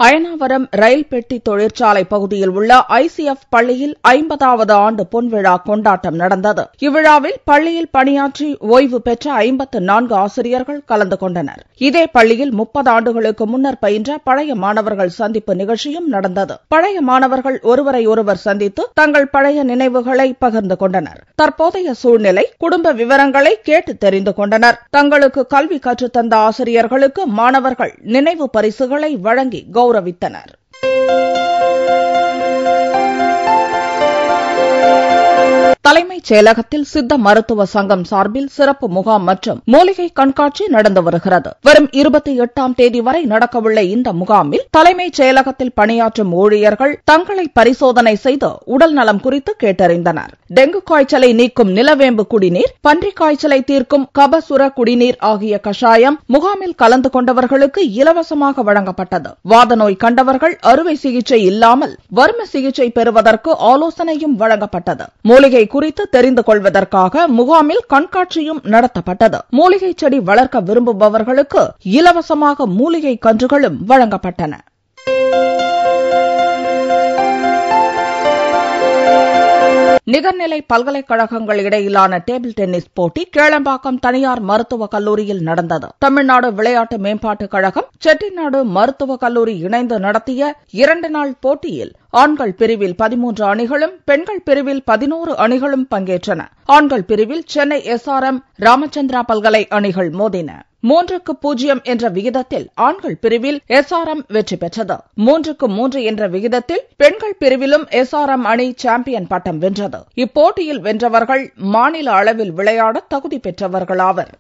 அயனாவரம் ரயில் பெட்டி தொழிற்சாலை பகுதியில் உள்ள ஐசிஎஃப் பள்ளியில் 50வது ஆண்டு பொன்விழா கொண்டாட்டம் நடந்தது. இவ்விழாவில் பள்ளியில் பணியாற்றி ஓய்வு பெற்ற 54 ஆசிரியர்கள் கலந்து கொண்டனர். இதே பள்ளியில் 30 ஆண்டுகளுக்கு முன்னர் பயின்ற பழைய மாணவர்கள் சந்திப்பு நிகழ்ச்சியும் நடந்தது. பழைய மாணவர்கள் ஒருவரை ஒருவர் சந்தித்து தங்கள் பழைய நினைவுகளை பகிர்ந்து கொண்டனர். தற்போதைய சூழ்நிலை, குடும்ப விவரங்களை கேட்டு தெரிந்து கொண்டனர். தங்களுக்கு கல்வி கற்றுத்தந்த ஆசிரியர்களுக்கு மாணவர்கள் நினைவு பரிசுகளை வழங்கி கௌரவித்தனர். தலைமைச் செயலகத்தில் சித்த மருத்துவ சங்கம் சார்பில் சிறப்பு முகாம் மற்றும் மூலிகை கண்காட்சி நடந்து வருகிறது. வரும் 28ஆம் தேதி வரை நடக்கவுள்ள இந்த முகாமில் தலைமைச் செயலகத்தில் பணியாற்றும் ஊழியர்கள் தங்களை பரிசோதனை செய்து உடல் நலம் குறித்து கேட்டறிந்தனர். டெங்கு காய்ச்சலை நீக்கும் நிலவேம்பு குடிநீர், பன்றிக் காய்ச்சலை தீர்க்கும் கபசுர குடிநீர் ஆகிய கஷாயம் முகாமில் கலந்து கொண்டவர்களுக்கு இலவசமாக வழங்கப்பட்டது. வாத நோய் கண்டவர்கள் அறுவை சிகிச்சை இல்லாமல் வர்ம சிகிச்சை பெறுவதற்கு ஆலோசனையும் வழங்கப்பட்டது. மூலிகை குறித்து தெரிந்து கொள்வதற்காக முகாமில் கண்காட்சியும் நடத்தப்பட்டது. மூலிகை செடி வளர்க்க விரும்புபவர்களுக்கு இலவசமாக மூலிகை கன்றுகளும் வழங்கப்பட்டன. நிகர்நிலை பல்கலைக்கழகங்கள் இடையிலான டேபிள் டென்னிஸ் போட்டி கேளம்பாக்கம் தனியார் மருத்துவக் கல்லூரியில் நடந்தது. தமிழ்நாடு விளையாட்டு மேம்பாட்டுக் கழகம், செட்டிநாடு மருத்துவக் கல்லூரி இணைந்து நடத்திய 2 நாள் போட்டியில் ஆண்கள் பிரிவில் 13 அணிகளும், பெண்கள் பிரிவில் 11 அணிகளும் பங்கேற்றன. ஆண்கள் பிரிவில் சென்னை SRM, ராமச்சந்திரா பல்கலை அணிகள் மோதின. 3-0 என்ற விகிதத்தில் ஆண்கள் பிரிவில் SRM வெற்றி பெற்றது. 3-3 என்ற விகிதத்தில் பெண்கள் பிரிவிலும் SRM அணி சாம்பியன் பட்டம் வென்றது. இப்போட்டியில் வென்றவர்கள் மாநில அளவில் விளையாட தகுதி பெற்றவர்களாவர்.